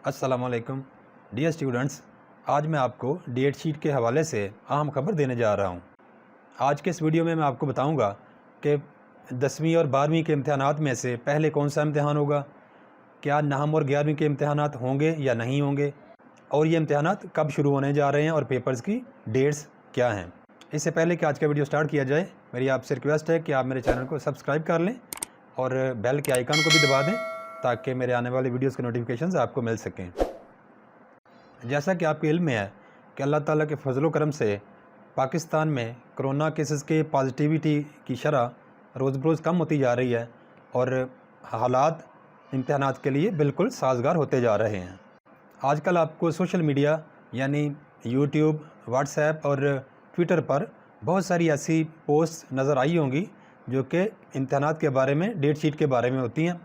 अस्सलामुअलैकुम dear students, आज मैं आपको डेट शीट के हवाले से अहम खबर देने जा रहा हूं। आज के इस वीडियो में मैं आपको बताऊंगा कि 10वीं और 12वीं के इम्तहानात में से पहले कौन सा इम्तहान होगा, क्या 9वीं और 11वीं के इम्तहानात होंगे या नहीं होंगे, और ये इम्तहानात कब शुरू होने जा रहे हैं और पेपर्स की डेट्स क्या हैं। इससे पहले कि आज का वीडियो स्टार्ट किया जाए, मेरी आपसे रिक्वेस्ट है कि आप मेरे चैनल को सब्सक्राइब कर लें और बेल के आइकन को भी दबा दें ताकि मेरे आने वाले वीडियोस के नोटिफिकेशंस आपको मिल सकें। जैसा कि आपके इल्म में है कि अल्लाह ताला के फजल करम से पाकिस्तान में कोरोना केसेस के पॉजिटिविटी की शरह रोज़ बरोज़ कम होती जा रही है और हालात इम्तहानात के लिए बिल्कुल साजगार होते जा रहे हैं। आजकल आपको सोशल मीडिया यानी यूट्यूब, व्हाट्सएप और ट्विटर पर बहुत सारी ऐसी पोस्ट नज़र आई होंगी जो कि इम्तहानात के बारे में, डेट शीट के बारे में होती हैं,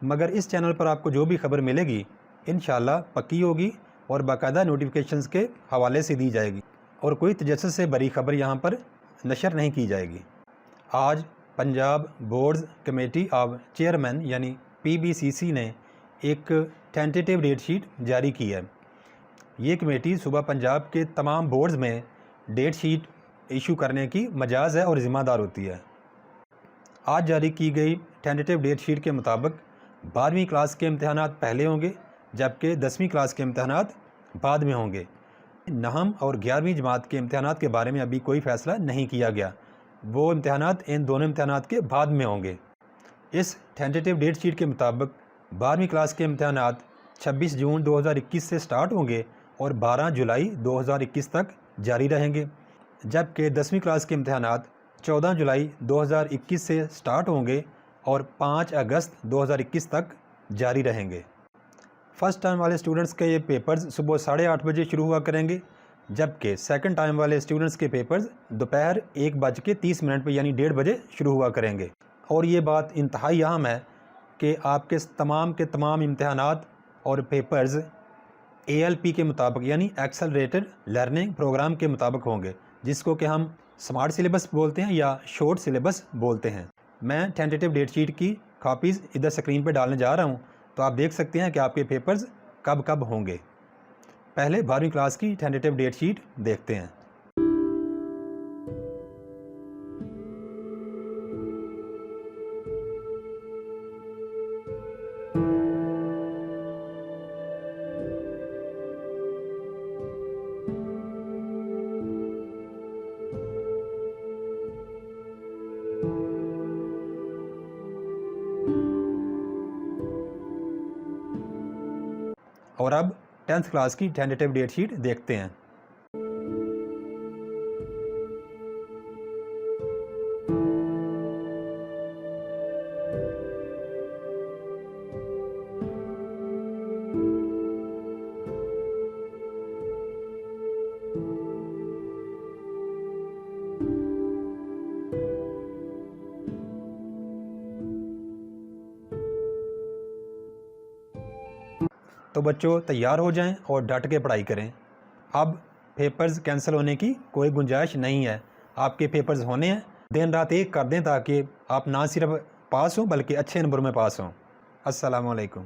मगर इस चैनल पर आपको जो भी खबर मिलेगी इंशाल्लाह पक्की होगी और बाकायदा नोटिफिकेशंस के हवाले से दी जाएगी और कोई तजस्सुस से भरी खबर यहाँ पर नशर नहीं की जाएगी। आज Punjab boards committee of chairman यानी PBCC ने एक टेंटेटिव डेट शीट जारी की है। ये कमेटी सूबा पंजाब के तमाम बोर्ड्स में डेट शीट इशू करने की मजाज है और ज़िम्मेदार होती है। आज जारी की गई टेंटेटिव डेट शीट के मुताबिक 12वीं क्लास के इम्तहानात पहले होंगे जबकि 10वीं क्लास के इम्तहानात बाद में होंगे। 9वीं और 11वीं जमात के इम्तहानात के बारे में अभी कोई फ़ैसला नहीं किया गया, वो इम्तहानात इन दोनों इम्तहानात के बाद में होंगे। इस टेंटेटिव डेट शीट के मुताबिक 12वीं क्लास के इम्तहानात 26 जून 2021 से स्टार्ट होंगे और 12 जुलाई 2021 तक जारी रहेंगे, जबकि 10वीं क्लास के इम्तहानात 14 जुलाई 2021 से स्टार्ट होंगे और 5 अगस्त 2021 तक जारी रहेंगे। फ़र्स्ट टाइम वाले स्टूडेंट्स के ये पेपर्स सुबह 8:30 बजे शुरू हुआ करेंगे, जबकि सेकंड टाइम वाले स्टूडेंट्स के पेपर्स दोपहर 1:30 पर यानी 1:30 बजे शुरू हुआ करेंगे। और ये बात इंतहाई अहम है कि आपके तमाम के तमाम इम्तहानात और पेपर्स ALP के मुताबिक यानी एक्सेलरेटेड लर्निंग प्रोग्राम के मुताबिक होंगे, जिसको कि हम स्मार्ट सिलेबस बोलते हैं या शॉर्ट सिलेबस बोलते हैं। मैं टेंटेटिव डेट शीट की कॉपीज़ इधर स्क्रीन पर डालने जा रहा हूं, तो आप देख सकते हैं कि आपके पेपर्स कब कब होंगे। पहले 12वीं क्लास की टेंटेटिव डेट शीट देखते हैं। और अब 10th क्लास की टेंटेटिव डेट शीट देखते हैं। तो बच्चों तैयार हो जाएं और डट के पढ़ाई करें। अब पेपर्स कैंसिल होने की कोई गुंजाइश नहीं है, आपके पेपर्स होने हैं। दिन रात एक कर दें ताकि आप ना सिर्फ पास हों बल्कि अच्छे नंबर में पास हों। अस्सलामु अलैकुम।